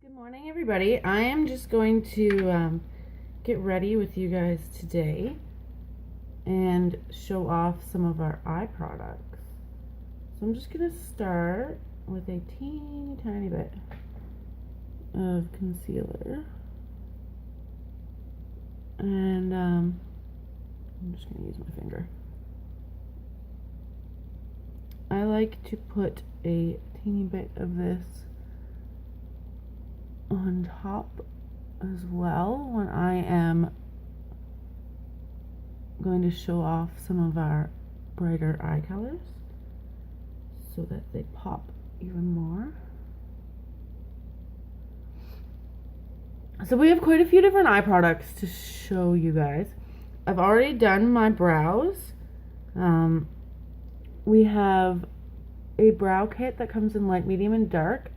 Good morning, everybody. I am just going to get ready with you guys today and show off some of our eye products. So I'm just going to start with a teeny tiny bit of concealer. And I'm just going to use my finger. I like to put a teeny bit of this on top as well when I am going to show off some of our brighter eye colors so that they pop even more. So we have quite a few different eye products to show you guys. I've already done my brows. We have a brow kit that comes in light, medium, and dark.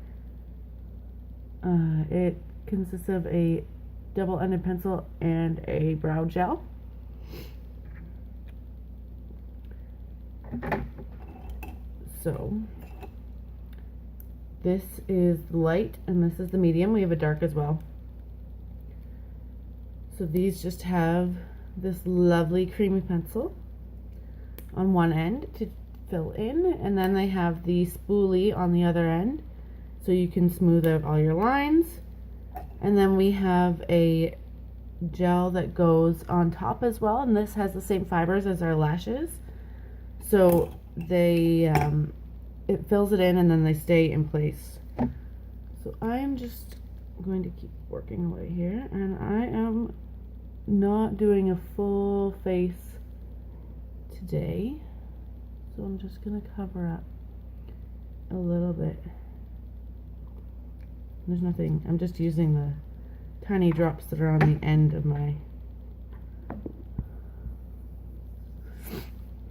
It consists of a double-ended pencil and a brow gel. So this is the light and this is the medium. We have a dark as well. So these just have this lovely creamy pencil on one end to fill in, and then they have the spoolie on the other end so you can smooth out all your lines. And then we have a gel that goes on top as well, and this has the same fibers as our lashes, so they it fills it in and then they stay in place. So I am just going to keep working away here, and I am not doing a full face today, so I'm just gonna cover up a little bit. There's nothing, I'm just using the tiny drops that are on the end of my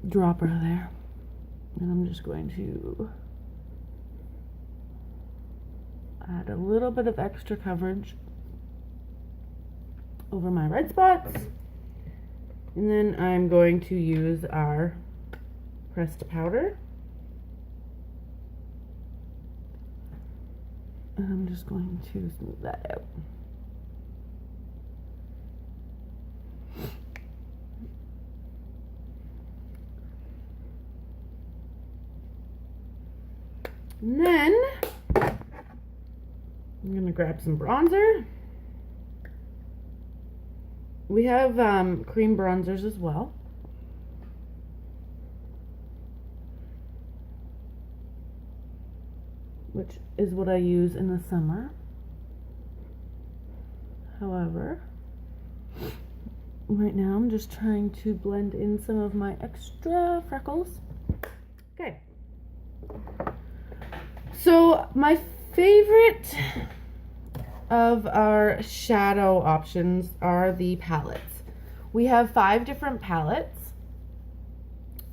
dropper there. And I'm just going to add a little bit of extra coverage over my red spots. And then I'm going to use our pressed powder. And I'm just going to smooth that out. And then I'm going to grab some bronzer. We have cream bronzers as well. Which is what I use in the summer. However, right now I'm just trying to blend in some of my extra freckles. Okay. So my favorite of our shadow options are the palettes. We have 5 different palettes.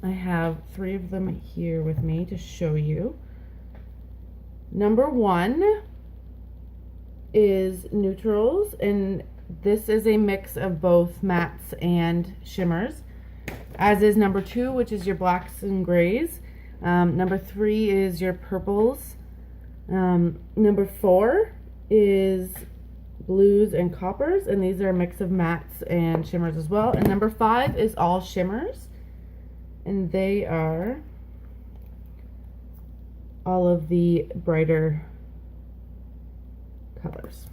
I have 3 of them here with me to show you. Number 1 is neutrals, and this is a mix of both mattes and shimmers, as is number 2, which is your blacks and grays. Number 3 is your purples. Number 4 is blues and coppers, and these are a mix of mattes and shimmers as well. And number 5 is all shimmers, and they are all of the brighter colors.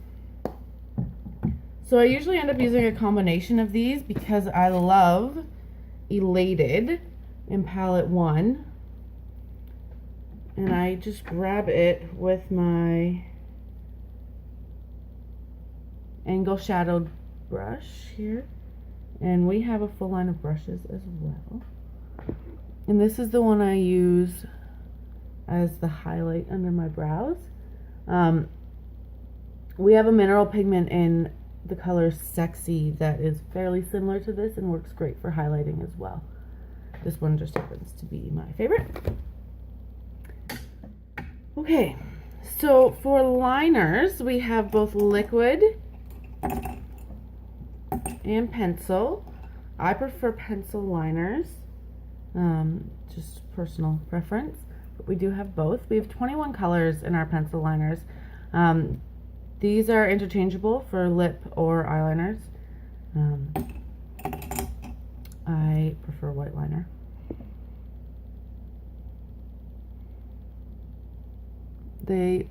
So I usually end up using a combination of these because I love Elated in palette 1, and I just grab it with my angle shadowed brush here, and we have a full line of brushes as well, and this is the one I use as the highlight under my brows. We have a mineral pigment in the color Sexy that is fairly similar to this and works great for highlighting as well. This one just happens to be my favorite. Okay, so for liners, we have both liquid and pencil. I prefer pencil liners, just personal preference. But we do have both. We have 21 colors in our pencil liners. These are interchangeable for lip or eyeliners. I prefer white liner. They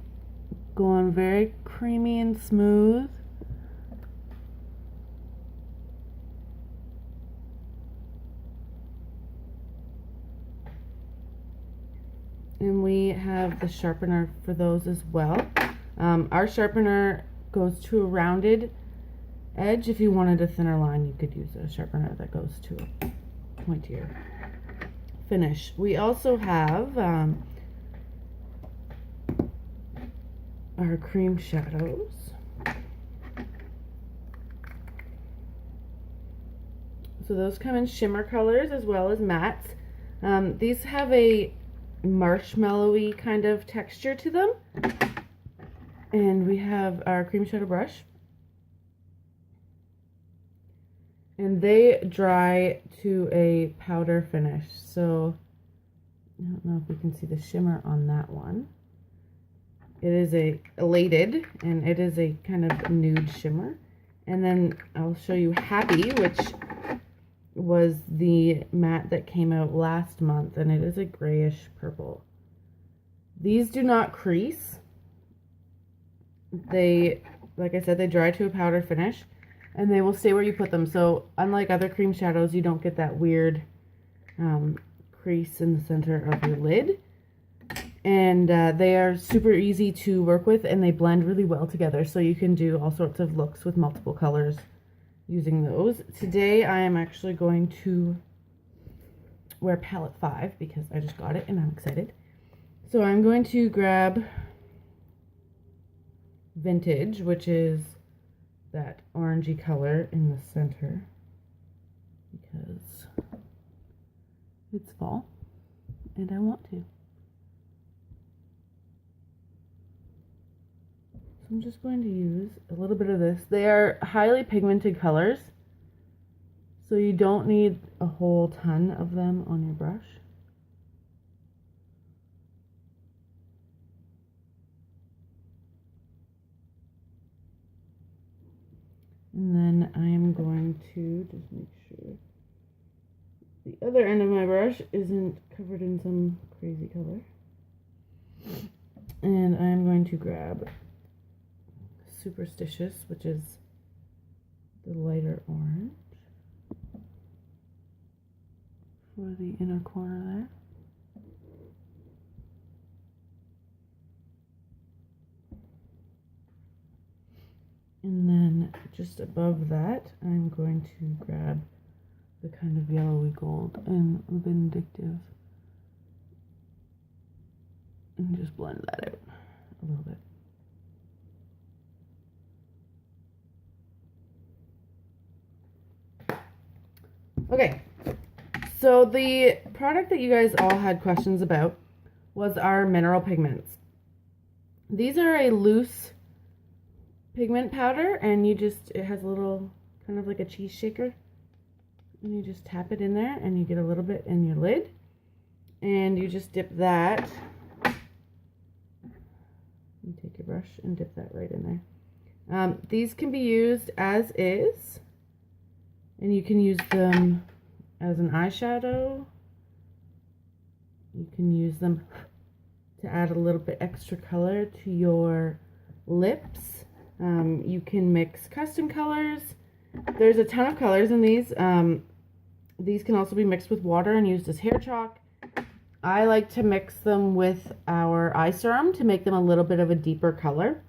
go on very creamy and smooth. And we have the sharpener for those as well. Our sharpener goes to a rounded edge. If you wanted a thinner line, you could use a sharpener that goes to a pointier finish. We also have our cream shadows. So those come in shimmer colors as well as mattes. These have a marshmallowy kind of texture to them. And we have our cream shadow brush. And they dry to a powder finish. So I don't know if we can see the shimmer on that one. It is a elated, and it is a kind of nude shimmer. And then I'll show you Happy, which was the matte that came out last month, and it is a grayish purple. These do not crease. They, like I said, they dry to a powder finish, and they will stay where you put them. So unlike other cream shadows, you don't get that weird crease in the center of your lid. And they are super easy to work with, and they blend really well together. So you can do all sorts of looks with multiple colors using those. Today I am actually going to wear palette 5 because I just got it and I'm excited. So I'm going to grab Vintage, which is that orangey color in the center because it's fall and I want to. So I'm just going to use a little bit of this. They are highly pigmented colors, so you don't need a whole ton of them on your brush. And then I am going to just make sure the other end of my brush isn't covered in some crazy color. And I'm going to grab Superstitious, which is the lighter orange for the inner corner there. And then just above that, I'm going to grab the kind of yellowy gold and Vindictive and just blend that out a little bit. Okay, so the product that you guys all had questions about was our mineral pigments. These are a loose pigment powder, and it has a little, kind of like a cheese shaker, and you just tap it in there, and you get a little bit in your lid, and you just dip that, you take your brush and dip that right in there. These can be used as is, and you can use them as an eyeshadow. You can use them to add a little bit extra color to your lips. You can mix custom colors. There's a ton of colors in these. These can also be mixed with water and used as hair chalk. I like to mix them with our eye serum to make them a little bit of a deeper color.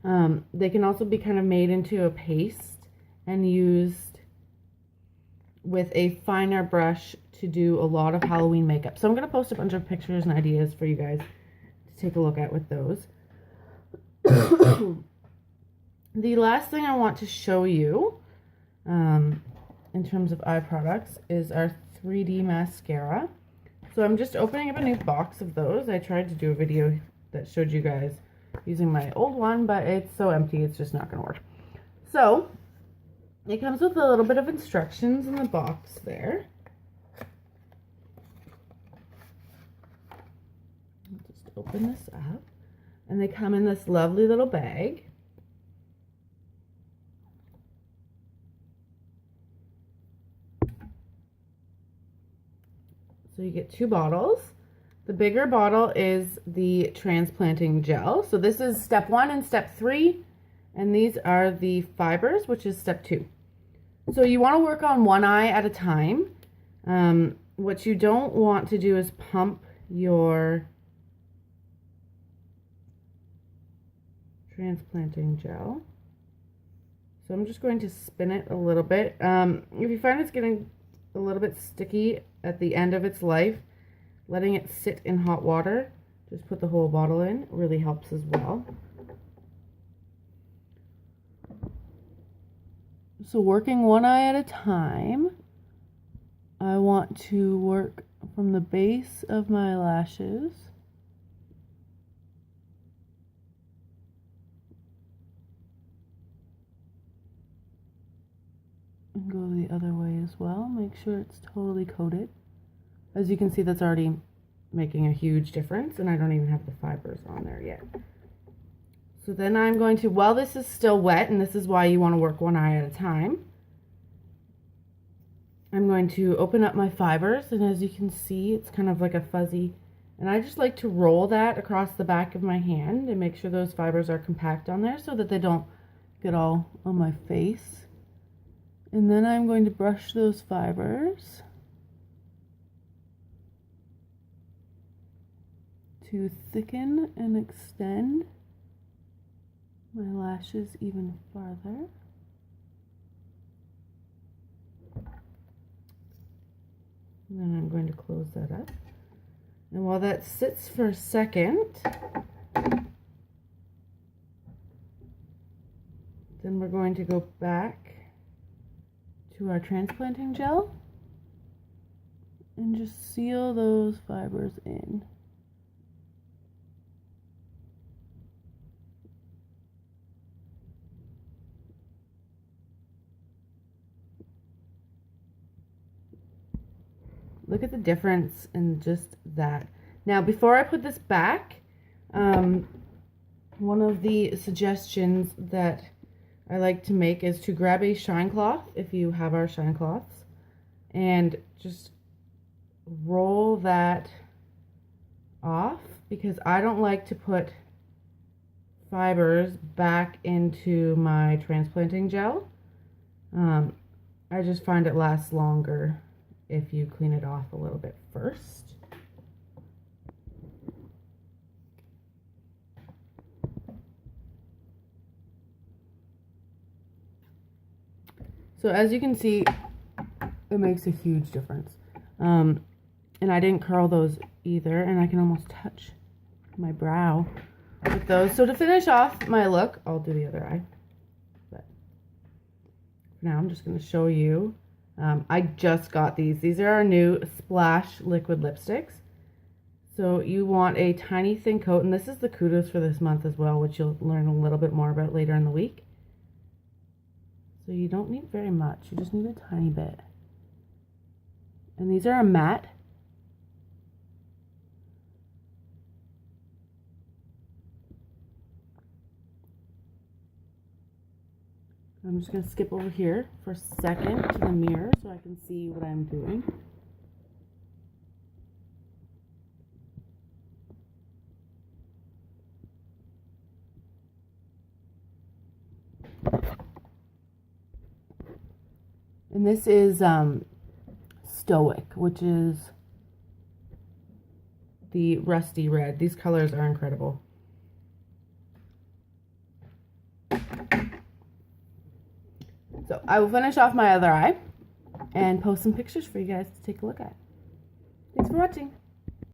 They can also be kind of made into a paste and used with a finer brush to do a lot of Halloween makeup. So I'm going to post a bunch of pictures and ideas for you guys to take a look at with those. The last thing I want to show you in terms of eye products is our 3D mascara. So I'm just opening up a new box of those. I tried to do a video that showed you guys using my old one, but it's so empty it's just not going to work. So it comes with a little bit of instructions in the box there. I'll just open this up. And they come in this lovely little bag. So you get 2 bottles. The bigger bottle is the transplanting gel. So this is step 1 and step 3. And these are the fibers, which is step 2. So you want to work on one eye at a time. What you don't want to do is pump your transplanting gel. So I'm just going to spin it a little bit. If you find it's getting a little bit sticky at the end of its life, letting it sit in hot water, just put the whole bottle in, really helps as well. So working one eye at a time, I want to work from the base of my lashes and go the other way as well. Make sure it's totally coated. As you can see, that's already making a huge difference, and I don't even have the fibers on there yet. So then I'm going to, while this is still wet, and this is why you want to work one eye at a time, I'm going to open up my fibers, and as you can see, it's kind of like a fuzzy, and I just like to roll that across the back of my hand and make sure those fibers are compact on there so that they don't get all on my face. And then I'm going to brush those fibers to thicken and extend my lashes even farther. And then I'm going to close that up. And while that sits for a second, then we're going to go back to our transplanting gel and just seal those fibers in. Look at the difference in just that. Now, before I put this back, one of the suggestions that I like to make is to grab a shine cloth, if you have our shine cloths, and just roll that off, because I don't like to put fibers back into my transplanting gel. I just find it lasts longer if you clean it off a little bit first. So as you can see, it makes a huge difference. And I didn't curl those either, and I can almost touch my brow with those. So to finish off my look, I'll do the other eye. But for now, I'm just going to show you. I just got these. These are our new Splash liquid lipsticks. So you want a tiny thin coat, and this is the kudos for this month as well, which you'll learn a little bit more about later in the week. So you don't need very much, you just need a tiny bit. And these are a matte. I'm just going to skip over here for a second to the mirror so I can see what I'm doing. And this is Stoic, which is the rusty red. These colors are incredible. So I will finish off my other eye and post some pictures for you guys to take a look at. Thanks for watching.